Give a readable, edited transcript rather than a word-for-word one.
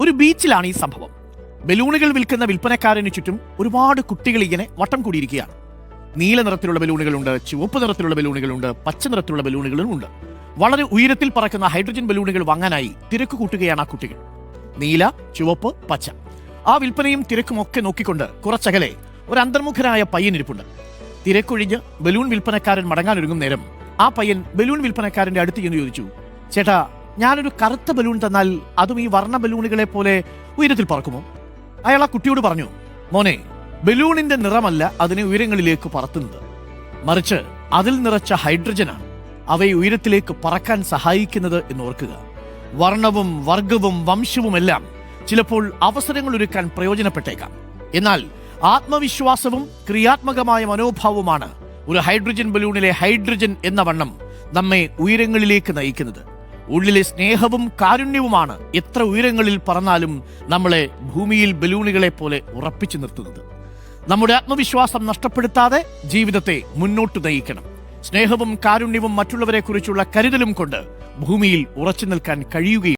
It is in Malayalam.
ഒരു ബീച്ചിലാണ് ഈ സംഭവം. ബലൂണുകൾ വിൽക്കുന്ന വിൽപ്പനക്കാരന് ചുറ്റും ഒരുപാട് കുട്ടികൾ ഇങ്ങനെ വട്ടം കൂടിയിരിക്കുകയാണ്. നീല നിറത്തിലുള്ള ബലൂണുകളുണ്ട്, ചുവപ്പ് നിറത്തിലുള്ള ബലൂണുകളുണ്ട്, പച്ച നിറത്തിലുള്ള ബലൂണുകളും ഉണ്ട്. വളരെ ഉയരത്തിൽ പറക്കുന്ന ഹൈഡ്രജൻ ബലൂണുകൾ വാങ്ങാനായി തിരക്ക് കൂട്ടുകയാണ് ആ കുട്ടികൾ. നീല, ചുവപ്പ്, പച്ച. ആ വിൽപ്പനയും തിരക്കും ഒക്കെ നോക്കിക്കൊണ്ട് കുറച്ചകലെ ഒരു അന്തർമുഖനായ പയ്യൻ ഇരിപ്പുണ്ട്. തിരക്കൊഴിഞ്ഞ് ബലൂൺ വിൽപ്പനക്കാരൻ മടങ്ങാനൊരുങ്ങും നേരം ആ പയ്യൻ ബലൂൺ വിൽപ്പനക്കാരന്റെ അടുത്ത് ചെന്ന് ചോദിച്ചു, ചേട്ടാ, ഞാനൊരു കറുത്ത ബലൂൺ തന്നാൽ അതും ഈ വർണ്ണ ബലൂണുകളെ പോലെ ഉയരത്തിൽ പറക്കുമോ? അയാൾ ആ കുട്ടിയോട് പറഞ്ഞു, മോനെ, ബലൂണിന്റെ നിറമല്ല അതിനെ ഉയരങ്ങളിലേക്ക് പറത്തുന്നത്, മറിച്ച് അതിൽ നിറച്ച ഹൈഡ്രജനാണ് അവയെ ഉയരത്തിലേക്ക് പറക്കാൻ സഹായിക്കുന്നത് എന്ന് ഓർക്കുക. വർണ്ണവും വർഗവും വംശവുമെല്ലാം ചിലപ്പോൾ അവസരങ്ങൾ ഒരുക്കാൻ പ്രയോജനപ്പെട്ടേക്കാം. എന്നാൽ ആത്മവിശ്വാസവും ക്രിയാത്മകമായ മനോഭാവവുമാണ് ഒരു ഹൈഡ്രജൻ ബലൂണിലെ ഹൈഡ്രജൻ എന്ന വണ്ണം നമ്മെ ഉയരങ്ങളിലേക്ക് നയിക്കുന്നത്. ഉള്ളിലെ സ്നേഹവും കാരുണ്യവുമാണ് എത്ര ഉയരങ്ങളിൽ പറന്നാലും നമ്മളെ ഭൂമിയിൽ ബലൂണുകളെ പോലെ ഉറപ്പിച്ചു നിർത്തുന്നത്. നമ്മുടെ ആത്മവിശ്വാസം നഷ്ടപ്പെടുത്താതെ ജീവിതത്തെ മുന്നോട്ട് നയിക്കണം. സ്നേഹവും കാരുണ്യവും മറ്റുള്ളവരെ കുറിച്ചുള്ള കരുതലും കൊണ്ട് ഭൂമിയിൽ ഉറച്ചു നിൽക്കാൻ കഴിയുകയും